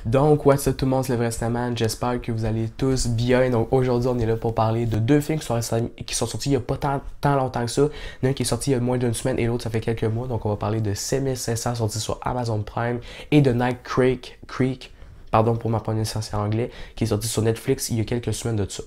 Donc, what's up tout le monde, c'est le Vrestaman. J'espère que vous allez tous bien. Donc, aujourd'hui, on est là pour parler de deux films qui sont sortis il n'y a pas tant longtemps que ça. L'un qui est sorti il y a moins d'une semaine et l'autre, ça fait quelques mois. Donc, on va parler de 7500 sortis sur Amazon Prime et de Night Creek, pardon pour ma prononciation en anglais, qui est sorti sur Netflix il y a quelques semaines de ça.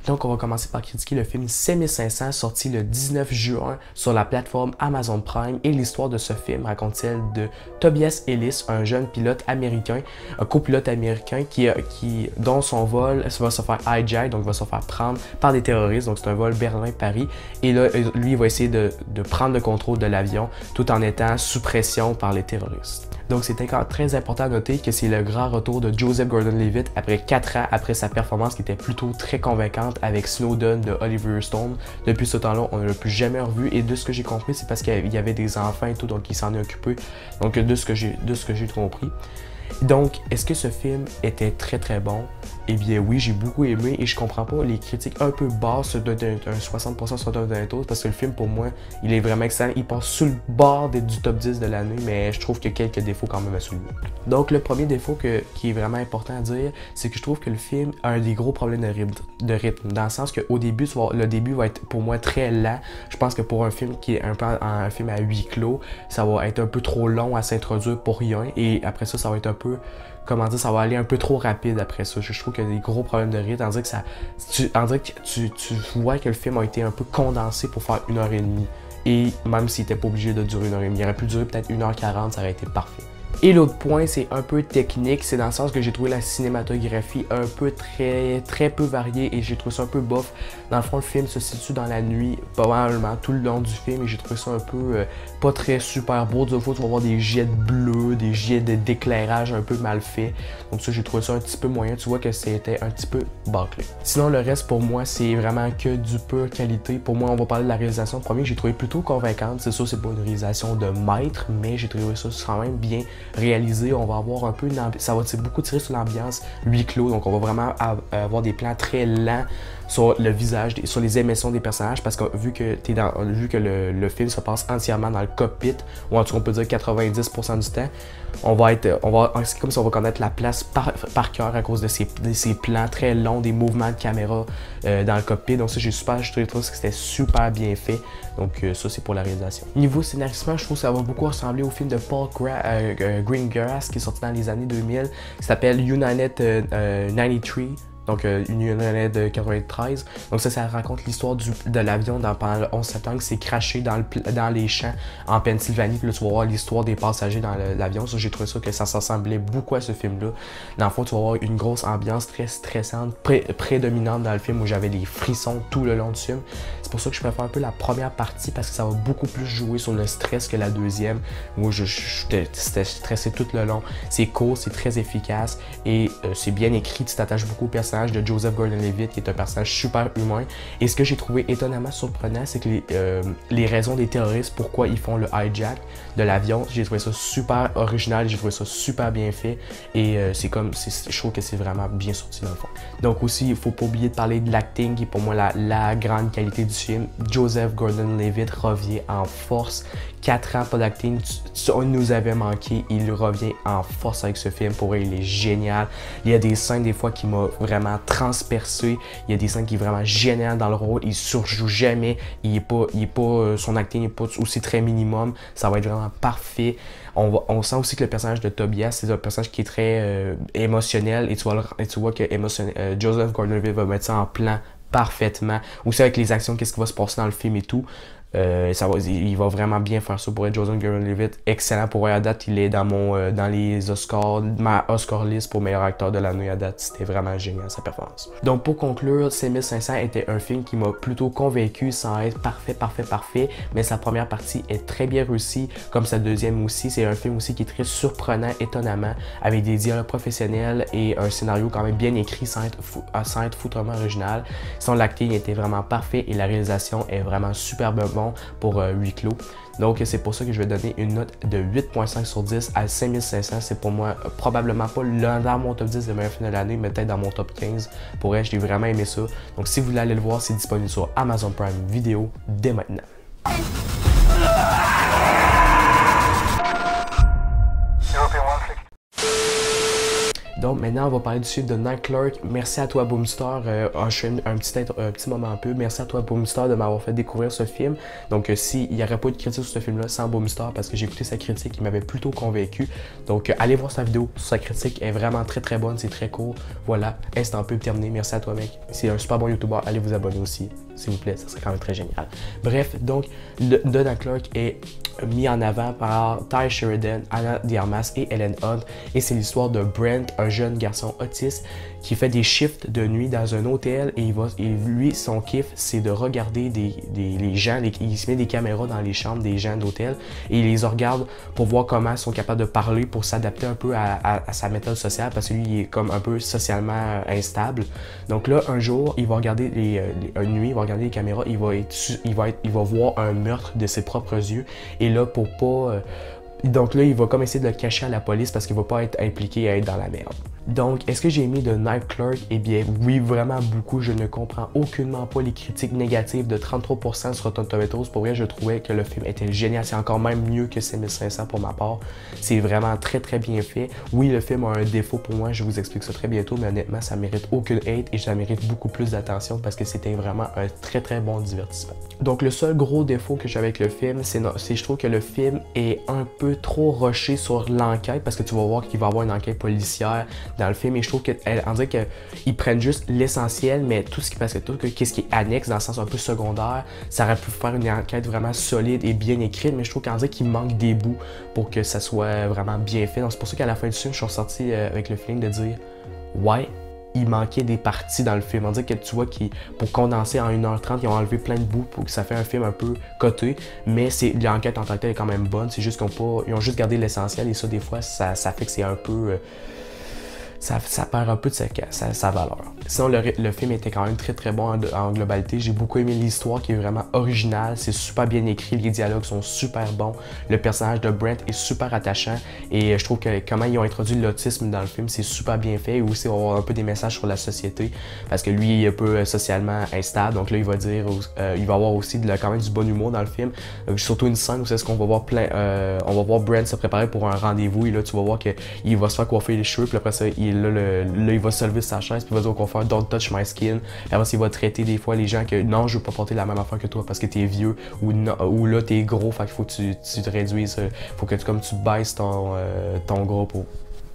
Donc, on va commencer par critiquer le film 7500, sorti le 19 juin sur la plateforme Amazon Prime. Et l'histoire de ce film raconte celle de Tobias Ellis, un jeune pilote américain, un copilote américain dont son vol va se faire hijack, donc va se faire prendre par des terroristes. Donc, c'est un vol Berlin-Paris. Et là, lui, il va essayer de prendre le contrôle de l'avion tout en étant sous pression par les terroristes. Donc, c'est encore très important à noter que c'est le grand retour de Joseph Gordon-Levitt après 4 ans après sa performance qui était plutôt très convaincante avec Snowden de Oliver Stone. Depuis ce temps-là, on ne l'a plus jamais revu et de ce que j'ai compris, c'est parce qu'il y avait des enfants et tout, donc il s'en est occupé. Donc, de ce que j'ai compris. Donc, est-ce que ce film était très bon? Eh bien oui, j'ai beaucoup aimé et je comprends pas les critiques un peu basses d'un 60% sur Rotten Tomatoes parce que le film pour moi, il est vraiment excellent. Il passe sur le bord du top 10 de l'année, mais je trouve qu'il y a quelques défauts quand même à souligner. Donc le premier défaut qui est vraiment important à dire, c'est que je trouve que le film a un des gros problèmes de rythme dans le sens qu'au début, le début va être pour moi très lent. Je pense que pour un film qui est un film à huis clos, ça va être un peu trop long à s'introduire pour rien et après ça va être un peu, comment dire, ça va aller un peu trop rapide après ça. Je trouve qu'il y a des gros problèmes de rythme. On dirait que tu vois que le film a été un peu condensé pour faire 1h30. Et même s'il n'était pas obligé de durer 1h30, il aurait pu durer peut-être 1h40, ça aurait été parfait. Et l'autre point, c'est un peu technique, c'est dans le sens que j'ai trouvé la cinématographie un peu très peu variée et j'ai trouvé ça un peu bof. Dans le fond, le film se situe dans la nuit, probablement tout le long du film et j'ai trouvé ça un peu pas très super beau. Du coup, tu vas voir des jets bleus, des jets d'éclairage un peu mal faits. Donc ça, j'ai trouvé ça un petit peu moyen. Tu vois que c'était un petit peu bâclé. Sinon, le reste pour moi, c'est vraiment que du pure qualité. Pour moi, on va parler de la réalisation. Le premier que j'ai trouvé plutôt convaincante. C'est sûr, c'est pas une réalisation de maître, mais j'ai trouvé ça quand même bien réalisé. On va avoir un peu ça va beaucoup tirer sur l'ambiance huis clos, donc on va vraiment avoir des plans très lents sur le visage, sur les émotions des personnages parce que vu que le film se passe entièrement dans le cockpit, ou en tout cas on peut dire 90% du temps, c'est comme si on va connaître la place par cœur à cause de ces plans très longs, des mouvements de caméra dans le cockpit. Donc ça, je trouve que c'était super bien fait. Donc ça, c'est pour la réalisation. Niveau scénarisme, je trouve que ça va beaucoup ressembler au film de Paul Greengrass qui est sorti dans les années 2000, qui s'appelle United 93. Donc, United 93. Donc ça raconte l'histoire de l'avion pendant le 11 septembre qui s'est crashé dans les champs en Pennsylvanie. Puis là, tu vas voir l'histoire des passagers dans l'avion. Ça, j'ai trouvé ça que ça s'assemblait beaucoup à ce film-là. Dans le fond, tu vas voir une grosse ambiance très stressante, prédominante dans le film où j'avais des frissons tout le long du film. C'est pour ça que je préfère un peu la première partie parce que ça va beaucoup plus jouer sur le stress que la deuxième où j'étais stressé tout le long. C'est court, c'est très efficace et c'est bien écrit. Tu t'attaches beaucoup au personnage de Joseph Gordon-Levitt qui est un personnage super humain. Et ce que j'ai trouvé étonnamment surprenant, c'est que les raisons des terroristes, pourquoi ils font le hijack de l'avion, j'ai trouvé ça super original, j'ai trouvé ça super bien fait et je trouve que c'est vraiment bien sorti dans le fond. Donc aussi, il faut pas oublier de parler de l'acting qui est pour moi la grande qualité du film. Joseph Gordon-Levitt revient en force. 4 ans pas d'acting, on nous avait manqué, il revient en force avec ce film. Pour lui, il est génial. Il y a des scènes des fois qui m'ont vraiment transpercé. Il y a des scènes qui sont vraiment géniales dans le rôle. Il surjoue jamais. Son acting n'est pas aussi très minimum. Ça va être vraiment parfait. On sent aussi que le personnage de Tobias, c'est un personnage qui est très émotionnel et tu vois que Joseph Gordon-Levitt va mettre ça en plan parfaitement. Aussi avec les actions, qu'est-ce qui va se passer dans le film et tout. Il va vraiment bien faire ça pour être Joseph Gordon-Levitt. Excellent pour à date. Il est dans les Oscars, ma Oscar list pour meilleur acteur de l'année à date. C'était vraiment génial sa performance. Donc pour conclure, 7500 était un film qui m'a plutôt convaincu sans être parfait. Mais sa première partie est très bien réussie, comme sa deuxième aussi. C'est un film aussi qui est très surprenant, étonnamment, avec des dialogues professionnels et un scénario quand même bien écrit sans être foutrement original. Sinon, l'acting était vraiment parfait et la réalisation est vraiment superbe bon pour huis clos. Donc c'est pour ça que je vais donner une note de 8.5 sur 10 à 5500. C'est pour moi probablement pas dans mon top 10 des meilleurs films de l'année, mais peut-être dans mon top 15. Pour elle, j'ai vraiment aimé ça. Donc si vous voulez aller le voir, c'est disponible sur Amazon Prime Video dès maintenant. Donc maintenant, on va parler du film de Night Clerk. Merci à toi, Boomstar. Je fais un petit moment un peu. Merci à toi, Boomstar, de m'avoir fait découvrir ce film. Donc s'il n'y aurait pas eu de critique sur ce film-là sans Boomstar, parce que j'ai écouté sa critique, il m'avait plutôt convaincu. Donc allez voir sa vidéo. Sa critique est vraiment très très bonne. C'est très court. Voilà, instant pub terminé. Merci à toi, mec. C'est un super bon YouTuber. Allez vous abonner aussi, s'il vous plaît. Ça serait quand même très génial. Bref, donc The Night Clerk est mis en avant par Tye Sheridan, Ana de Armas et Ellen Hunt. Et c'est l'histoire de Brent, un jeune garçon autiste qui fait des shifts de nuit dans un hôtel et lui, son kiff, c'est de regarder les gens, il se met des caméras dans les chambres des gens d'hôtel et il les regarde pour voir comment ils sont capables de parler pour s'adapter un peu à sa méthode sociale parce que lui, il est comme un peu socialement instable. Donc là, un jour, il va regarder une nuit, il va regarder les caméras, il va voir un meurtre de ses propres yeux et là, pour pas... donc là, il va comme essayer de le cacher à la police parce qu'il va pas être impliqué et être dans la merde. Donc, est-ce que j'ai aimé The Night Clerk? Eh bien, oui, vraiment beaucoup. Je ne comprends aucunement pas les critiques négatives de 33% sur Rotten Tomatoes. Pour vrai, je trouvais que le film était génial. C'est encore même mieux que 5500 pour ma part. C'est vraiment très, très bien fait. Oui, le film a un défaut pour moi. Je vous explique ça très bientôt, mais honnêtement, ça mérite aucune hate et ça mérite beaucoup plus d'attention parce que c'était vraiment un très, très bon divertissement. Donc, le seul gros défaut que j'ai avec le film, c'est je trouve que le film est un peu trop rushé sur l'enquête parce que tu vas voir qu'il va y avoir une enquête policière dans le film et je trouve qu'on dirait qu'ils prennent juste l'essentiel, mais tout ce qui passe, qu'est-ce qui est annexe dans le sens un peu secondaire, ça aurait pu faire une enquête vraiment solide et bien écrite, mais je trouve qu'on dirait qu'il manque des bouts pour que ça soit vraiment bien fait. Donc c'est pour ça qu'à la fin du film, je suis ressorti avec le feeling de dire ouais, il manquait des parties dans le film. On dirait que tu vois que pour condenser en 1h30, ils ont enlevé plein de bouts pour que ça fait un film un peu coté, mais l'enquête en tant que telle est quand même bonne. C'est juste ils ont juste gardé l'essentiel et ça, des fois, ça fait que c'est un peu... Ça perd un peu de sa valeur. Sinon, le film était quand même très très bon en globalité. J'ai beaucoup aimé l'histoire qui est vraiment originale. C'est super bien écrit, les dialogues sont super bons. Le personnage de Brent est super attachant et je trouve que comment ils ont introduit l'autisme dans le film, c'est super bien fait. Et aussi, on va avoir un peu des messages sur la société parce que lui, il est un peu socialement instable. Donc là, il va avoir aussi quand même du bon humour dans le film. Surtout une scène où c'est ce qu'on va voir on va voir Brent se préparer pour un rendez-vous et là, tu vas voir qu'il va se faire coiffer les cheveux. Puis après ça, il va se lever de sa chaise puis il va dire au coiffeur Don't touch my skin. Après, il va traiter des fois les gens que non, je veux pas porter la même affaire que toi parce que t'es vieux ou là t'es gros, fait qu'il faut que tu te réduises, faut que comme tu baisses ton gros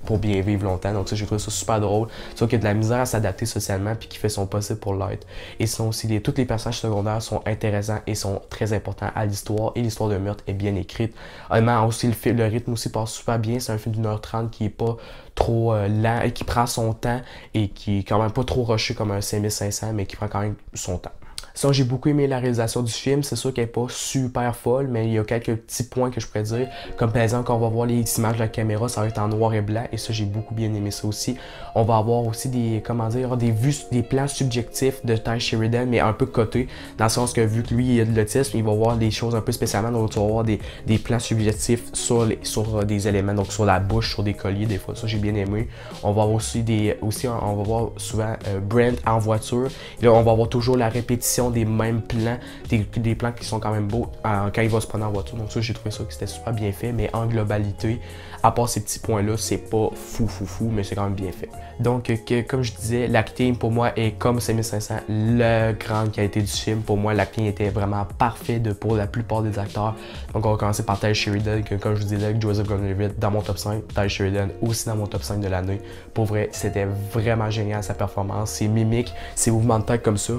pour bien vivre longtemps. Donc ça, j'ai trouvé ça super drôle. Sauf qu'il y a de la misère à s'adapter socialement puis qui fait son possible pour l'être. Et sinon aussi, tous les personnages secondaires sont intéressants et sont très importants à l'histoire. Et l'histoire de meurtre est bien écrite. Honnêtement, aussi, le rythme aussi passe super bien. C'est un film d'1h30 qui est pas trop lent et qui prend son temps et qui est quand même pas trop rushé comme un 5500, mais qui prend quand même son temps. Sinon, j'ai beaucoup aimé la réalisation du film. C'est sûr qu'elle n'est pas super folle, mais il y a quelques petits points que je pourrais dire. Comme par exemple, quand on va voir les images de la caméra, ça va être en noir et blanc. Et ça, j'ai beaucoup bien aimé ça aussi. On va avoir aussi des plans subjectifs de Tye Sheridan, mais un peu cotés. Dans le sens que vu que lui, il a de l'autisme, il va voir des choses un peu spécialement. Donc, tu vas voir des plans subjectifs sur des éléments, donc sur la bouche, sur des colliers, des fois. Ça, j'ai bien aimé. On va avoir aussi on va voir souvent Brent en voiture. Et là, on va avoir toujours la répétition des mêmes plans, des plans qui sont quand même beaux quand il va se prendre en voiture. Donc ça, j'ai trouvé ça que c'était super bien fait, mais en globalité, à part ces petits points-là, c'est pas fou, mais c'est quand même bien fait. Donc, comme je disais, l'acting pour moi est comme 5500, la grande qualité du film. Pour moi, l'acting était vraiment parfait pour la plupart des acteurs. Donc, on va commencer par Tye Sheridan, que comme je vous disais, avec Joseph Gordon-Levitt dans mon top 5, Tye Sheridan aussi dans mon top 5 de l'année. Pour vrai, c'était vraiment génial sa performance, ses mimiques, ses mouvements de tête comme ça.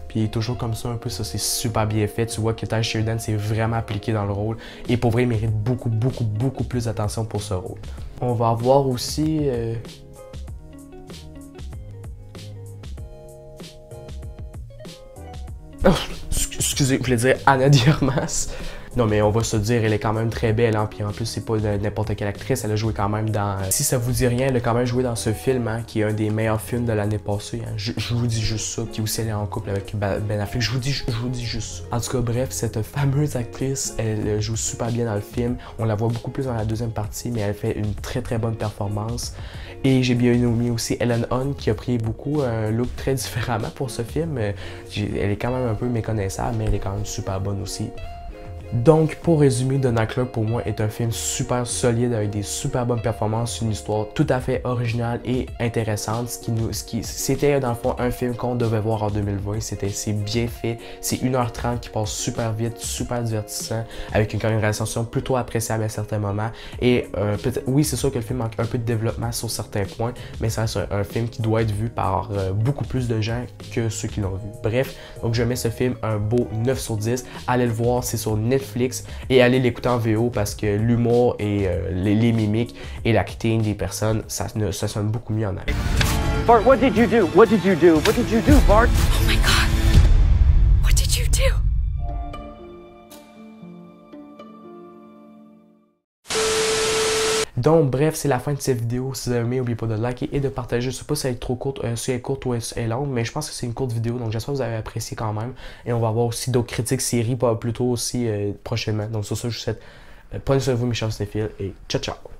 Puis il est toujours comme ça un peu, ça c'est super bien fait. Tu vois que Tye Sheridan s'est vraiment appliqué dans le rôle. Et pour vrai, il mérite beaucoup plus d'attention pour ce rôle. On va avoir aussi... Oh, excusez, je voulais dire Ana de Armas. Non, mais on va se dire, elle est quand même très belle, hein, puis en plus, c'est pas n'importe quelle actrice, elle a joué quand même dans... Si ça vous dit rien, elle a quand même joué dans ce film, hein, qui est un des meilleurs films de l'année passée, hein. Je vous dis juste ça, puis aussi elle est en couple avec Ben Affleck, je vous dis juste ça. En tout cas, bref, cette fameuse actrice, elle joue super bien dans le film, on la voit beaucoup plus dans la deuxième partie, mais elle fait une très bonne performance. Et j'ai bien aimé aussi Ellen Hunt, qui a pris un look très différemment pour ce film. Elle est quand même un peu méconnaissable, mais elle est quand même super bonne aussi. Donc, pour résumer, The Nightclub pour moi est un film super solide avec des super bonnes performances, une histoire tout à fait originale et intéressante. C'était dans le fond un film qu'on devait voir en 2020. C'est bien fait, c'est 1h30 qui passe super vite, super divertissant, avec une réalisation plutôt appréciable à certains moments. Et oui, c'est sûr que le film manque un peu de développement sur certains points, mais ça reste un film qui doit être vu par beaucoup plus de gens que ceux qui l'ont vu. Bref, donc je mets ce film un beau 9 sur 10. Allez le voir, c'est sur Netflix et allez l'écouter en VO parce que l'humour et les mimiques et l'acting des personnes, ça sonne beaucoup mieux en anglais. Bart, what did you do? What did you do? What did you do, Bart? Oh my God! What did you do? Donc bref, c'est la fin de cette vidéo. Si vous avez aimé, n'oubliez pas de liker et de partager. Je sais pas si elle est trop courte, si elle est courte ou si elle est longue, mais je pense que c'est une courte vidéo, donc j'espère que vous avez apprécié quand même. Et on va avoir aussi d'autres critiques séries, pas plus tôt aussi prochainement. Donc sur ça, je vous souhaite prenez soin de vous mes chers cinéphiles et ciao ciao!